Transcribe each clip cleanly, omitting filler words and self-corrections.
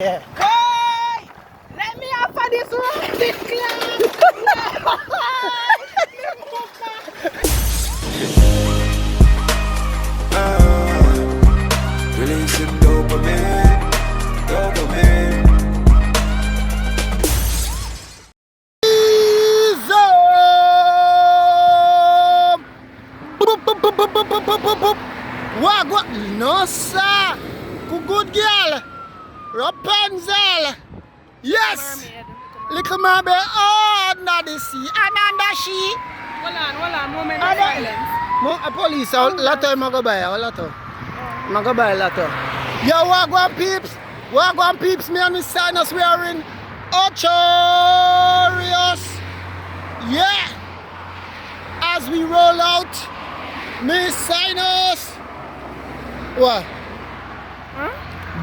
Yeah. Hey! Let me offer this rustic class! Releasing dopamine, dopamine. What? No, sir. Good girl. Rapunzel. Yes. Little mermaid. Oh, under the sea. And under she. Hold on, moment of silence. A police, a lot of them go by. A lot of. I go by a lot of. Yo, Wagwan peeps. Wagwan peeps. Me and Miss Psynos, we are in Ochorius. Yeah. As we roll out Miss Psynos. What? Huh?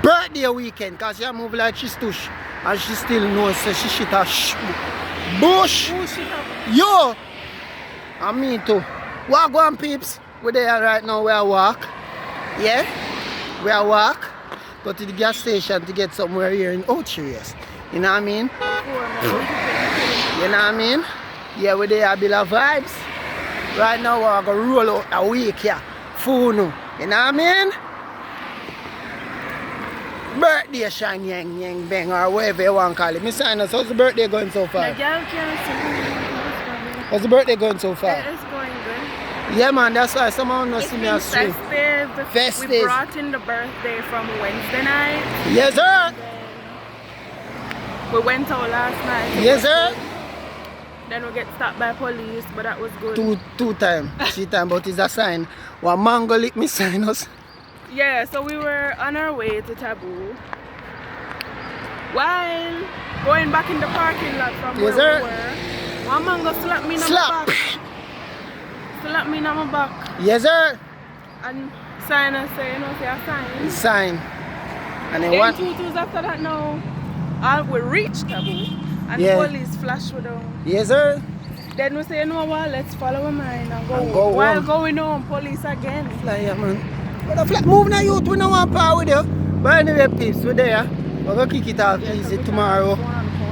Birthday weekend, cause she move like she's tush. And she still knows so she shit a bush. Yo! And me too. Wagwan peeps. We're there right now, we are walk. Yeah? We are walk. Go to the gas station to get somewhere here in Ochorius. You know what I mean? You know what I mean? Yeah, we're there a bit of vibes. Right now we're gonna roll out a week here. Funu. You know what I mean? Birthday shine yang yang bang or whatever you want to call it. Miss Psynos, how's the birthday going so far? The girl can't see. How's the birthday going so far? It's going good. Yeah man, that's why someone not It's see me been as swim. festive. We brought in the birthday from Wednesday night. Yes sir! We went out last night. Yes sir! Then we get stopped by police, but that was good. Two time, 3 time, but it's a sign. One mango lick Miss Psynos. Yeah, so we were on our way to Taboo. While going back in the parking lot from Yes, where sir. we were, one man go slap me in my Slap! back. Slap me in my back. Yes sir! And Psynos say, you know, say a sign. Sign. And then Then one. 2 2s after that now, we reached Taboo. And Yeah. the police flash with them. Yes sir! Then we say, you know what, let's follow our mind and go, And go While home. going home, police again. Fly here man. But the flat move now youth, we don't want power with you. But anyway peeps, we're there. We're gonna kick it off easy tomorrow.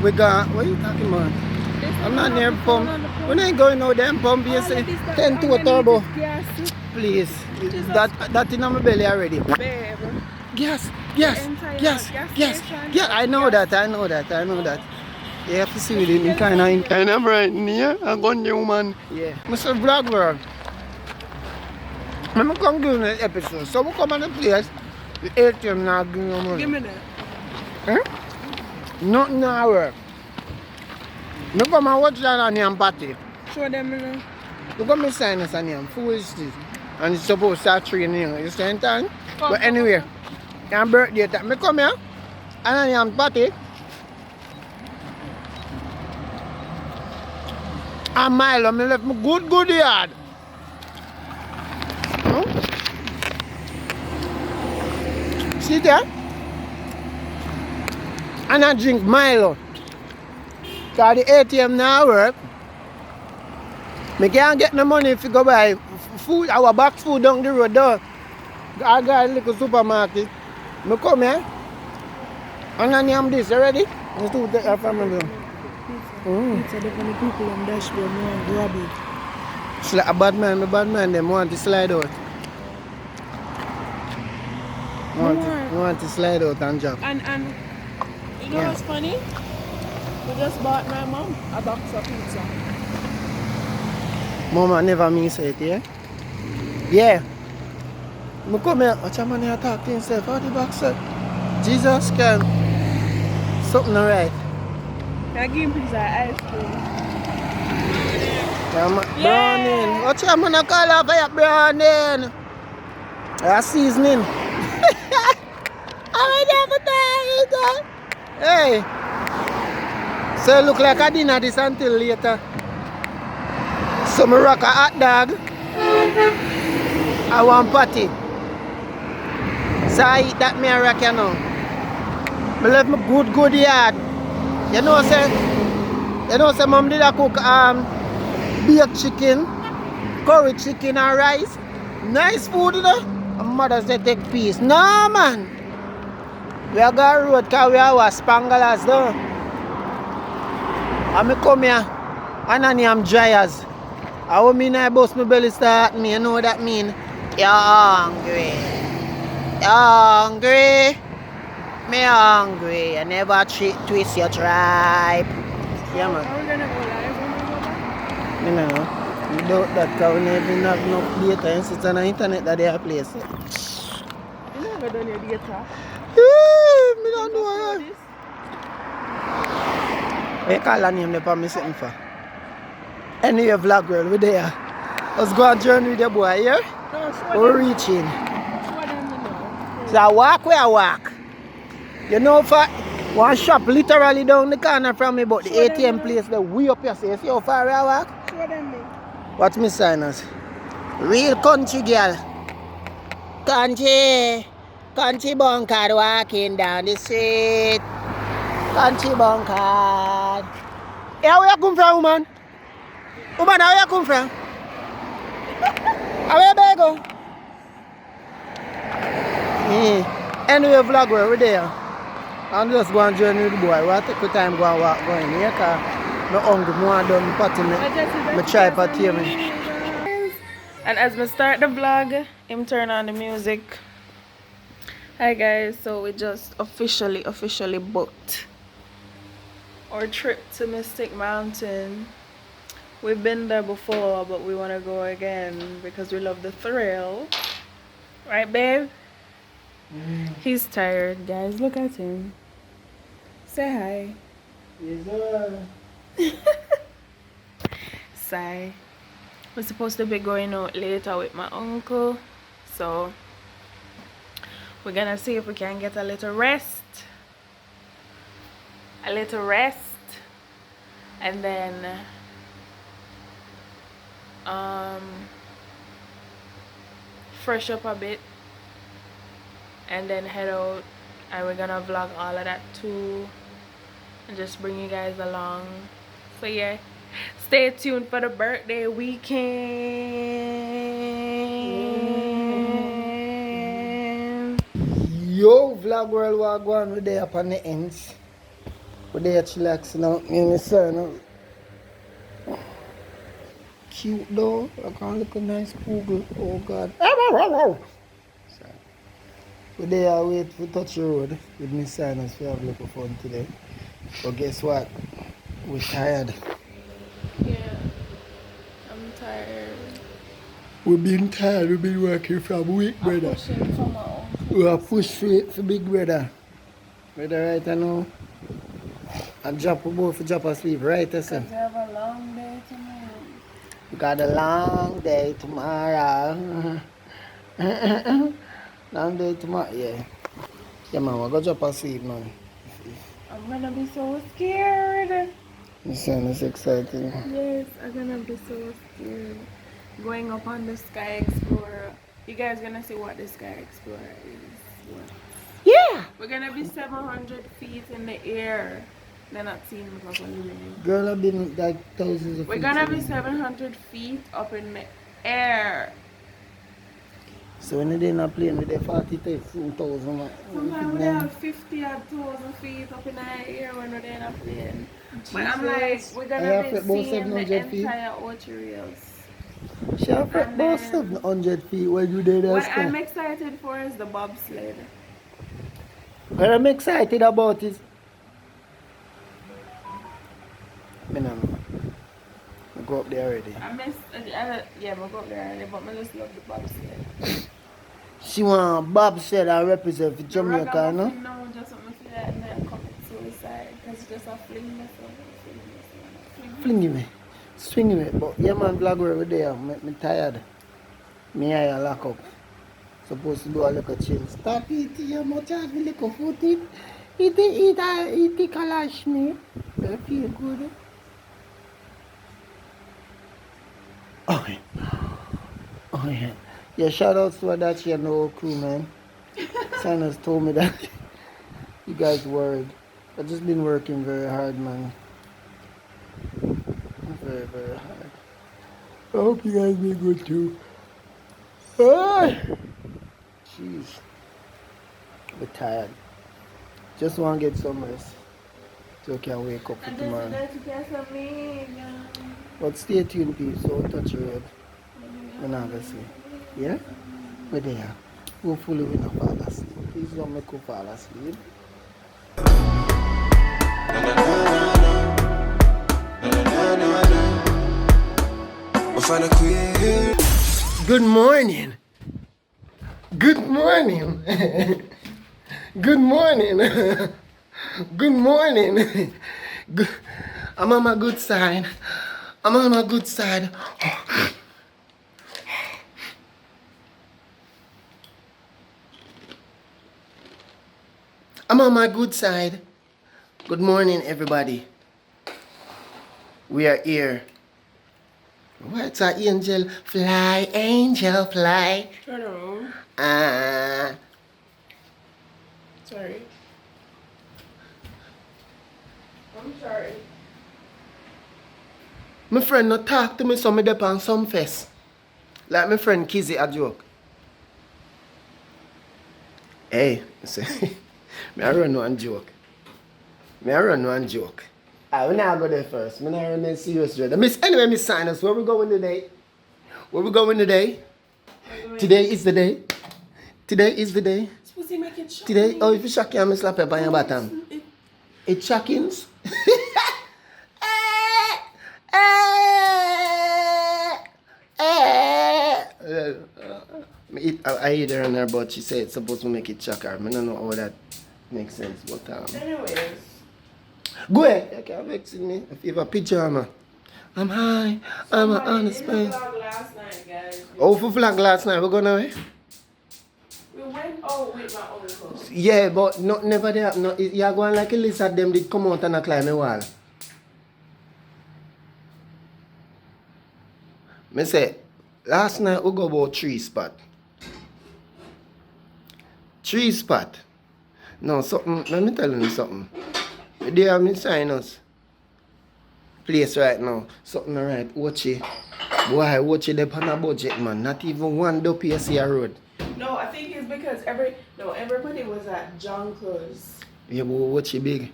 We're gonna, what are you talking about? I'm not near pump. We're not going no damn pump. You say 10 to a turbo. Please. That in my belly already. Babe. Yes. Yeah, I know that. You have to see with it in kind of right here. I'm going to woman. Yeah. Mr. Vlog World. I'm going to give you an episode. So we come on the place. The ATM now give you money. Give me that. Huh? Nothing now work. I come and watch that on your party. Show them, you know. Look at me Psynos on him. Foolishness. And it's supposed to start training you. You understand time? But anyway, your birthday time. I come here. And on your party. And Milo, I left me good yard. See there? And I drink Milo. Cause the ATM now work. I can't get no money if you go buy food, our box food down the road though. I got a little supermarket. I come here. And I am this already. Let's do that from me. It's a different people on dashboard and grab it. It's like a bad man, them want to slide out. Want to slide out and drop. And you know what's funny? We just bought my mom a box of pizza. Mama never miss it, yeah? Yeah. I come here, watch a man here talk to himself. How the box up? Jesus can. Something alright. I give him pizza ice cream. Yeah, browning. Watch a man call up here, browning. That's seasoning. I'm never tired. Hey. So it look like I dinner this until later. So I rock a hot dog. I want patty. So I eat that me a rock you know. I left my good yard. You know say mom did a cook baked chicken, curry chicken and rice. Nice food you know. And mother said take peace. No man. We are going road because we are Spangalers though. And I come here and I am dryers. I want me to bust my belly start me, you know what that mean? You're hungry. You're hungry. Me hungry. I never twist your tribe. Yeah, man. Are we gonna go live when we go back? You know, without that, because we never even have enough data and it's on the internet that they are placed. You never done your data. I don't know. This? What you call that name there for me sitting for? Anyway, vlog girl, we're there. Let's go on journey with the boy, yeah? No, show We're them. reaching. Show them the now. So I walk where I walk. You know, for one shop literally down the corner from me, but the Show them ATM now. place, the way up here, see how far I walk? Show them me. What's my Psynos? Real country girl. Country bunkard walking down the street. Country bunkard. Hey, where you come from, woman? Woman, where you come from? Where you go? Anyway, vlog, we're there. I'm just going to journey with the boy. We'll take the time go and walk going here because I'm hungry. I'm done potting me. I try potty me. And as we start the vlog, him turn on the music. Hi guys, so we just officially booked our trip to Mystic Mountain. We've been there before, but we want to go again because we love the thrill. Right, babe? He's tired, guys. Look at him. Say hi. Yes, sir. Sigh. We're supposed to be going out later with my uncle, so we're gonna see if we can get a little rest, and then fresh up a bit and then head out, and we're gonna vlog all of that too and just bring you guys along. So yeah, stay tuned for the birthday weekend. Yo, vlog world, we're going with there up on the ends. We're there chillaxing out. Me and my son. Cute though. I can't look a nice Google. Oh God. Sorry. We're there wait for touch the road with my son as we have a little fun today. But guess what? We're tired. Yeah, I'm tired. We've been tired. We've been working from week, brother. Pushing from my uncle. We are pushed for big brother. Brother right now. And drop both for drop asleep, right? Because we have a long day tomorrow. We got a long day tomorrow. Long day tomorrow, yeah. Yeah, man, we're going to drop asleep, man. I'm gonna be so scared. You sound is exciting. Yes, I'm gonna be so scared. Going up on the Sky Explorer. You guys gonna see what the Sky Explorer is. Yeah! We're gonna be 700 feet in the air. They're not seeing me properly. Girl, I've been like thousands of We're feet gonna be away. 700 feet up in the air. So when they're not playing with the 40,000, Sometimes we have 50,000 feet up in the air when we're there not playing. But I'm like, we're I gonna have be it about seeing the 700 feet. entire Ocho Rios. She have And about then- 700 feet when you did What that I'm stuff. excited for is the bobsled. What I'm excited about is I know. I go up there already. Yeah, we'll go up there early, but I just love the bobsled. She want Bob said I represent for Jamaica, no? Ragamuffin now just want me to that and then commit suicide. Because it's just a fling myself. Fling me. Swing me. But yeah man, vlog over there. Me tired. Me eye lock up. Supposed to do a little chill. Stop eating your much as me little food eat. Eat the kalash me. I feel good. Oh yeah. Oh yeah. Yeah, shout out to Adachi and the whole crew, man. Psynos told me that you guys worried. I've just been working very hard, man. Very, very hard. I hope you guys been good too. Ah! Jeez. We're tired. Just want to get some rest. So I can wake up for tomorrow. But stay tuned, please. Don't touch your head. We're not going to see. Yeah? We're there. Hopefully we not fall asleep. Please don't make us fall asleep. Good morning. Good morning. Good morning. Good morning. Good. I'm on my good side. I'm on my good side. I'm on my good side. Good morning, everybody. We are here. What's an angel? Fly, angel, fly. Turn around. Sorry. I'm sorry. My friend not talk to me so me dep on some fest. Like my friend Kizzy a joke. Hey, say, me I run one joke. Me I run one joke. I will not go there first. Me not remain serious dread. Anyway, Miss Psynos, where we going today? Where we going today? Today is the day. Today is the day. Suppose you make it shock Today, me. oh, if you shock you, I'm slap you on your bottom. It shockings? I hit her on her butt. She said it's supposed to make it shock her. I don't know how that makes sense, but Anyways. go ahead. You can't vex me. If you have a pajama. I'm high. I'm an honest man. Last night, guys. Oh, for flag last night. We're going away? We went out with my uncle. Yeah, but never there. No, you're going like a lizard. Them did come out and climb a wall. Me say, last night we go about 3 spot. 3 spot. No, something, let me tell you something. They have me Psynos place right now. Something right, watch it. Boy, watch it up on a budget, man. Not even one dope see a road. No, I think it's because everybody was at Junkers. Yeah, but watch it big.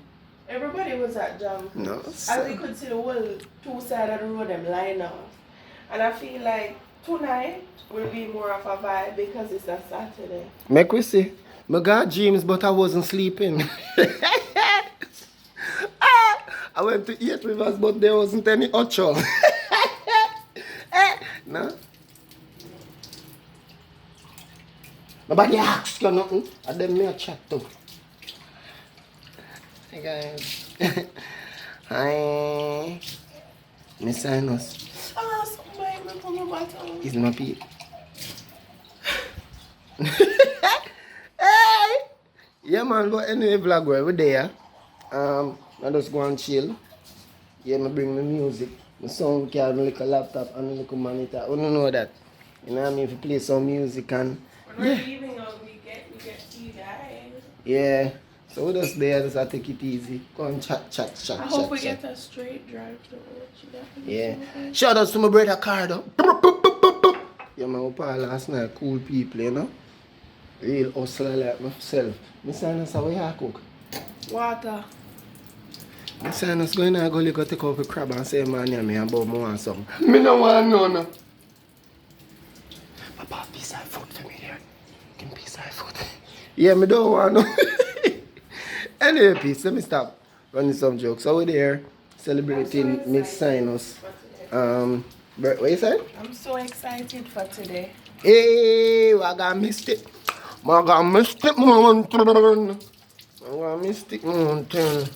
Everybody was at Junkers. No, As you could see the whole 2 sides of the road them line up. And I feel like tonight will be more of a vibe because it's a Saturday. Make we see. I got dreams, but I wasn't sleeping. I went to 8 Rivers, but there wasn't any ocho. No? Nobody asked you nothing. And then me a chat too. Hey guys. Hi. Miss Psynos. It's my Pete. Hey! Yeah man, but anyway vlog we're there. I just go and chill. Yeah, I bring my music. My sound card, my little laptop and my little monitor. I don't know that. You know what I mean? If you play some music and when we're leaving on weekend, we get to you guys. yeah. So we just there, just take it easy. Go and chat. I hope we get a straight drive to yeah. Shout out to my brother Cardo. Yeah, man, we party last night. Cool people, you know? Real hustler like myself. Miss Psynos, how you cook? Water. Miss Psynos, go in and go look at take off a crab and say, man, yeah, me about me want something. Me no want no. Papa, piece of food for me there. Give me piece of food. Yeah, me don't want no. Anyway, peace, let me stop running some jokes. So we're there celebrating Miss Psynos. What you said? I'm so excited for today. Hey, I got Mystic. I got Mystic Mountain. I got Mystic Mountain.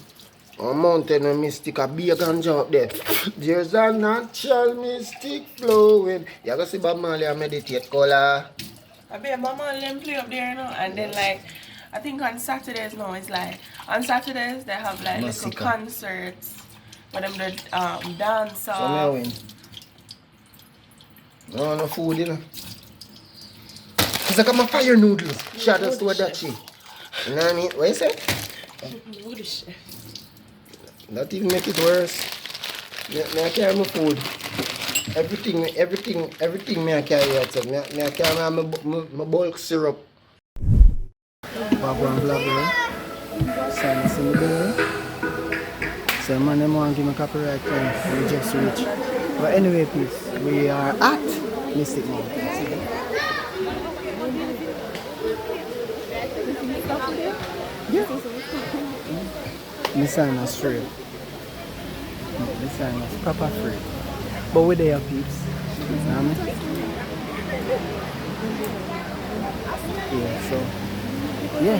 A mountain and mystic, a big ganja up there. There's a natural mystic flowing. You go see Bob Marley and meditate, Cola. I bet Mama let him play up there, you know, and then like I think on Saturdays now it's like on Saturdays they have like little concerts where them do dance So I win. No food, you know. It's like my fire noodles. Shout out to Adachi. You know what I mean? What you say? Good chef. Not even make it worse. I carry my food. Everything me I carry out. So me I carry my bulk syrup. Background vlog, you know? Psynos in the building. So man, them want to give me copyright claim. We just reach. But anyway, peeps, we are at Mystic Mountain. See that? Yeah. The Psynos free. The Psynos proper free. But we're there, peeps. You know what I mean? Yeah, so yeah.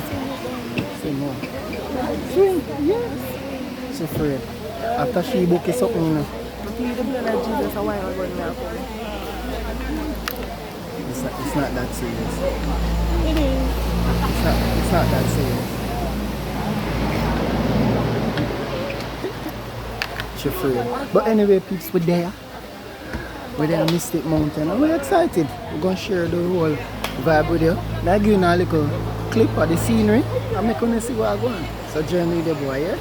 See more. Swing, yes. So free. After she book is something, you know. It's not that serious. It is. It's not that serious. She free. But anyway, peeps, we're there. We're there at Mystic Mountain and we're excited. We're gonna share the whole vibe with you. Now give you a little clip of the scenery and make you see what's going on. So join me the boy, yeah?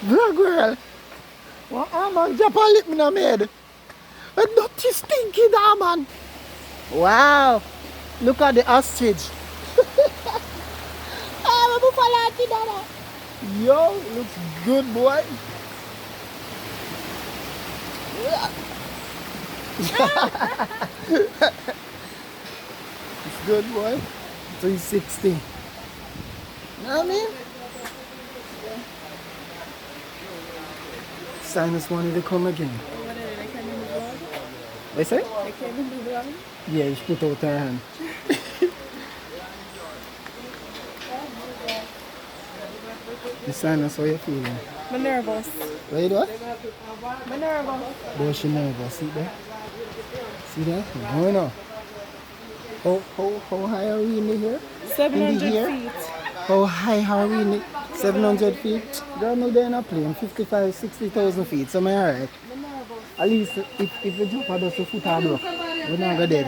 Vlog girl, what man drop a lip in my head? A dirty stinky da man. Wow, look at the ostrich. Yo, looks good, boy. It's good, boy. 360. You know what I mean? Psynos wanted to come again. What you say? They came in the vlog. Yeah, she put out her hand. The Psynos, how you feeling? I'm nervous. What you doing? I'm nervous. Boy, she nervous. See that? See that? Going on. How high are we in the air? 700 air? feet. How high are we in the 700 feet? Girl, no, they're not playing 55, 60,000 feet. So, I'm alright. At least if you jump at us, your foot are broke. We're not go dead.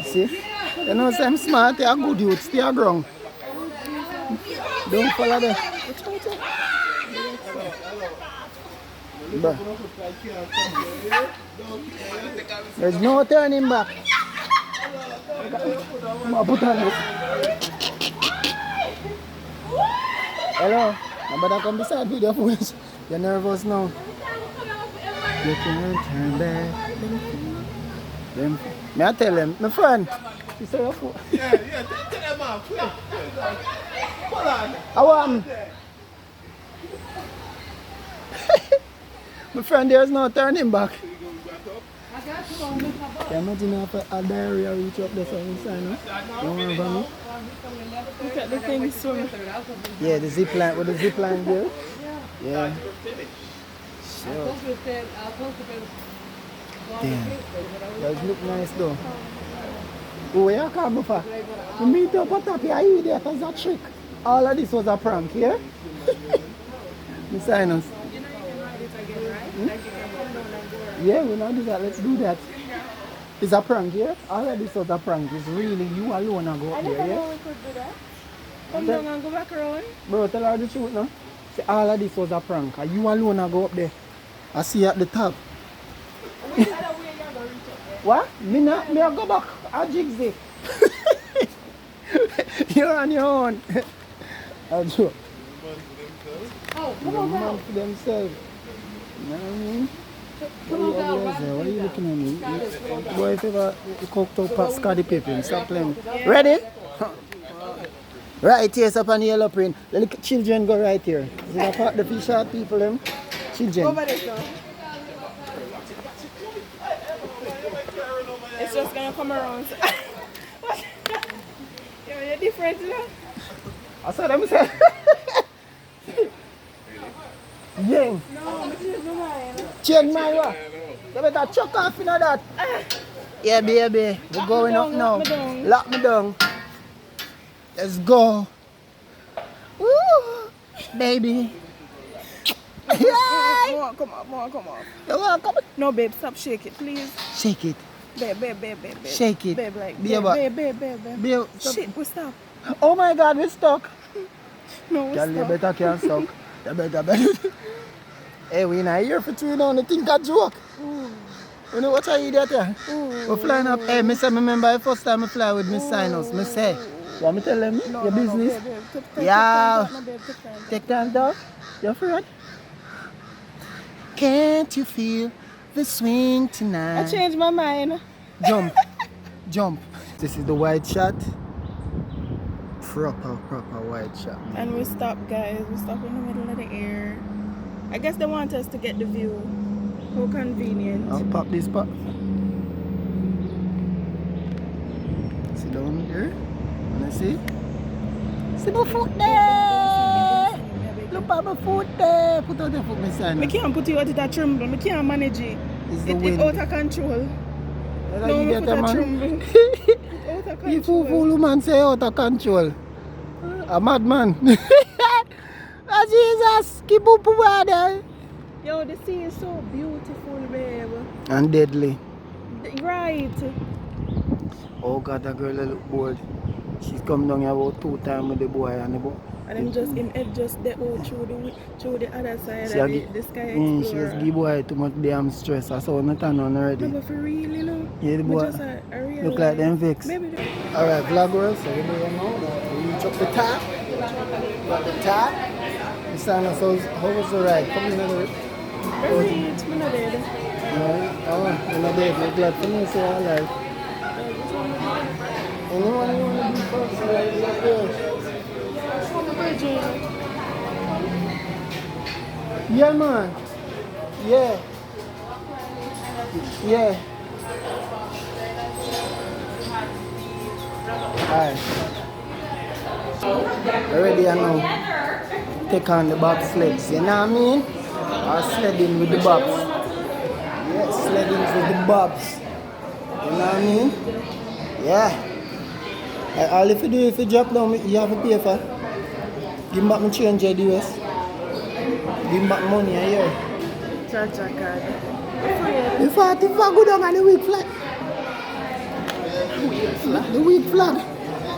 See? You know, I'm smart, you're good youth, stay on ground. Don't follow them. Bruh. There's no turning back. Put on this. Hello? I'm about to come beside video for us. You're nervous now. You can't turn back. May I tell them? My friend. You say your foot. Yeah, tell them off. Hold on. I want. My friend, there's no turning back. Can you imagine if a diarrhea reach up there from inside, no? You want to me? Look at the thing swimming. Yeah, the zip line, with the zip line there. Yeah. Sure. Damn. That look nice though. Oh, where you come for? You meet up at top here, you idiot, that's a trick. All of this was a prank, yeah? Miss Psynos. Yeah, we're not do that. Let's do that. It's a prank, yeah? All of this was a prank. It's really you alone and go up there, yeah? We could do that. Come down and go back around. Bro, tell her the truth now. Say all of this was a prank. And you alone and go up there. I see you at the top. What? Me I go back. I jigsy. You're on your own. I joke. Oh, The man for themselves. You know what I mean? Why are you looking at me? Boy, if you ever cooked up Scotty Pippin, stop playing. Ready? Right here, up on the yellow print. The little children go right here. See that part, the fish out people, them? Children. over there, sir. It's just gonna come around. You're different, you know? I saw them say. Yang. No, I'm change my mind. Change my what? You better chuck off in that. Yeah, baby. We're going up now. Lock me down. Let's go. Woo, baby. Yeah. Come on. You want come on? No, babe, stop shake it, please. Shake it. Babe. Shake it. Babe, like, Babe. babe. Shit, we stop. Oh my God, we're stuck. No, we Girl, you stop. better can't stuck. You better. Hey, we not here for 3 now. You think a joke? You know what I idiot here? We're flying up. Hey, me say, remember the first time I fly with Miss Psynos. Me say, you want me to tell them your business? Babe, Yeah. take time. Take time, dog. You afraid? Can't you feel the swing I tonight? changed my mind. Jump. This is the wide shot. Proper wide shot. And we stop, guys. We stop in the middle of the air. I guess they want us to get the view. How convenient. I'll pop this pop. Sit down here. Wanna see? See my foot there. Look at my foot there. Put out the foot, Miss Anna. I can't put you out, it tremble. I can't manage it. It's the It's wind. out of control. That's No, how you me get put a a man. tremble. It's out of You control. fool man say out of control. A madman. Oh, Jesus. Keep up water. Yo, the sea is so beautiful, babe. And deadly. Right. Oh God, that girl look bored. She's come down here about 2 times with the boy and the boy. And then just him head just the out through the other side She of a the sky she explorer. just give boy too much damn stress. I saw nothing on already. No, but for real, you know. Yeah, the Me boy just a real look like them vex. Maybe Alright, vloggers, so we're doing now. We reach up the top. We're at the top. Miss Anna, so how was the ride? Come in another. reach, me not dead. Oh, you're not dead. We're glad for me, so I like. Anyone you want to be first? Like this. Yeah, man. Yeah. Alright. Already I know. Take on the bobsleds, you know what I mean? Or sledding with the bobs. Yeah, sledding with the bobs. You know what I mean? Yeah. All if you do, if you drop down, you have to pay for. Give back my change at the US. Give back money a year. Cha-cha card. If I go down on the week flag. The week flag.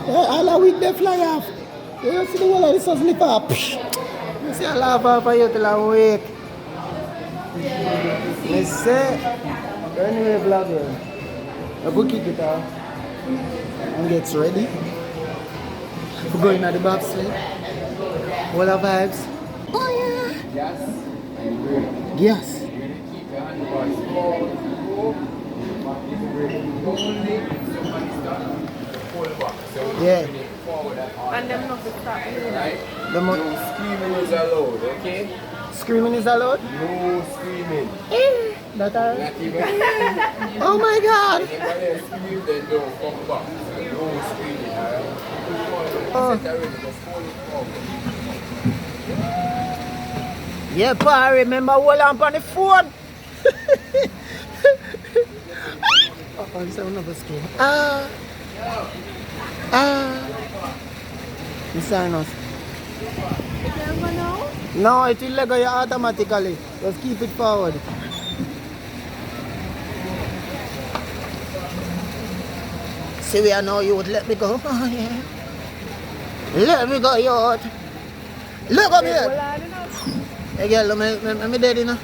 Yeah, all the week they fly off. You see the whole of this sun slip up. You see I laugh off of you till I wake. You say, anyway, vlogger. I go kick it off and gets ready. We're going at the bobsled. All the vibes. Oh yeah. Yes. Yeah. And them not to stop. Screaming is allowed, okay? Screaming is allowed? No screaming. That are... Not even. Oh my God! Anybody else scream, then don't come back. No screaming, alright? Oh. Set already, just hold it forward. Yeah, pa, remember hold on the phone. Oh, this is another screen. Miss Psynos. No, it will let go automatically. Just keep it forward. See, we are now, you would let me go. Oh, yeah. Let me go, youth. Look up here. Hey, girl, let me dead, you know.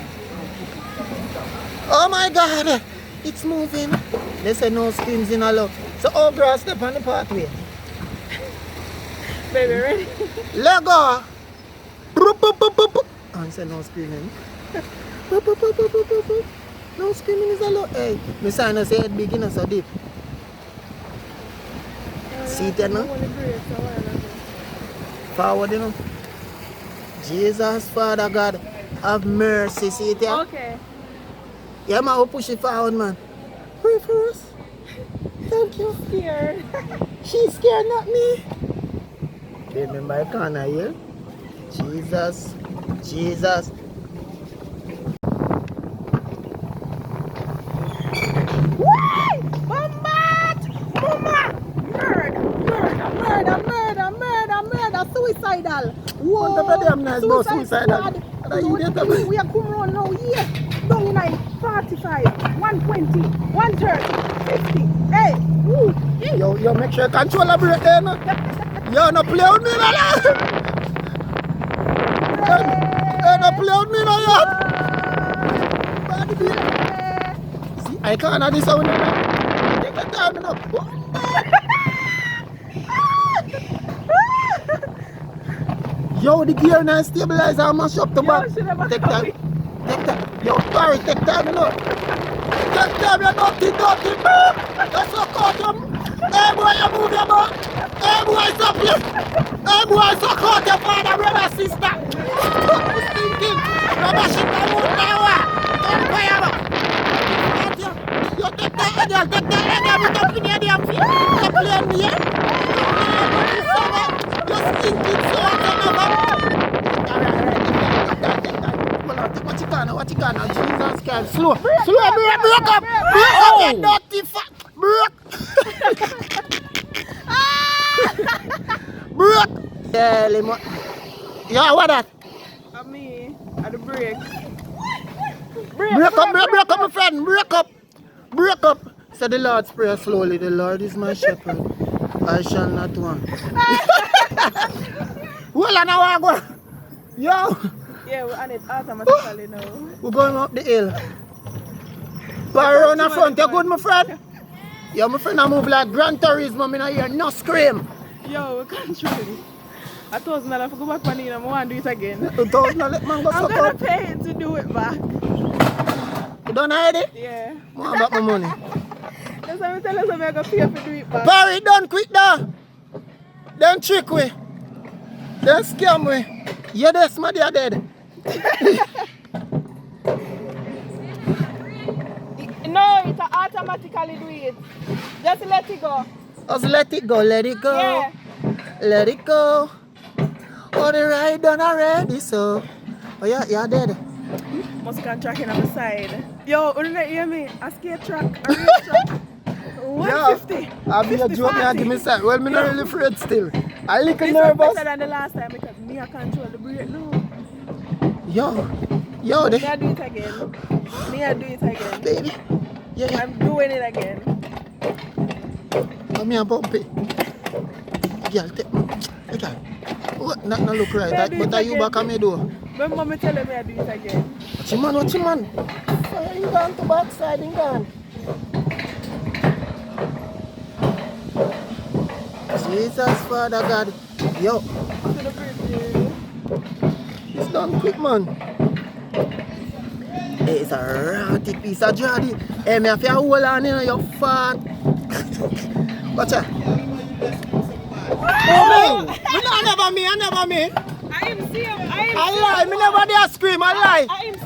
Oh my God, it's moving. They say no screams in a low. So, all grass step on the pathway. Baby, ready? Let go. Oh, I said no screaming. No screaming is a low. Hey, Miss Psynos say it big, you know, so deep. See it, you know? Forward, you know. Jesus, Father God, have mercy. See it, yeah? Okay. Yeah, man, we'll push it forward, man. Pray for us. Thank you. Scared. She's scared, not me. Came in my corner here. Jesus. Jesus. Why? Bombard! Mama! Murder! Suicidal! What the damn nice about suicidal? Squad. What are you doing? We are coming on now here. Down in 45, 120, 130, 50. Hey! Woo! Yo, make sure you control the brake there, no? Yo, no play with me, no? Hey, no play with me, no, yo! See, I can't have this sound, no? Take the time, no? Yo, the gear now stabilizer and mash up the back. Take that. Take that. Yo, sorry, take that, you know. Take that, you dirty. That's so caught him. Hey, boy, you move your butt. Hey, boy, stop you. Hey, boy, so caught your father, brother, sister. Stop this thinking. Rubber shit, I won't know. Don't pay up. You take that, you take that, we don't finish the damn thing. You play me, yeah? You're stinking so what you can now? Jesus Christ. Slow, break up, you dirty fuck. Break. Yeah, lemon. Yeah, what that? Me, at the break. Break up, my friend. Break up. Say the Lord's Prayer slowly. The Lord is my shepherd. I shall not want. Well, I know I go. Yo. Yeah, we're on it automatically now. We're going up the hill. Go around the front. You good, my friend? Yo, my friend, I move like Gran Turismo. I hear no scream. Yo, we can't try it. $1,000 for go back on it. I want to do it again. $2,000 let man go I'm suck gonna up. pay it to do it back. You don't hide it? Yeah. I want back my money. That's why I tell us I'm gonna pay to do it back. Barry, don't quit now. Don't trick we. Don't scam we. You this man, you're dead. No, it automatically do it. Just let it go. Just let it go. Yeah. Let it go. Oh, the ride done already, so. Oh, yeah, you're dead. Must can tracking on the side. Yo, you don't hear me? A skate track, a race track. 150. I'll be a joke, me give me side. Well, me not really afraid still. I little This nervous. was better than the last time because me I control the brake now. Yo, Me I do it again. baby. Yeah. I'm doing it again. Come here, bumpy. Girl, take me. Hey, girl. What? Not look right, May I do but it are you again? back on me door? When mommy tell me I do it again. What you man? Fire him down to backside, him gone. Jesus, Father God. Yo, To the brake. it's done quick, man. Hey, it's a ratty piece of jolly. Hey, me have to hold on in your fat. Watch out. Oh, me. I never me. I am see him. I lie, me never dare scream, I lie. I am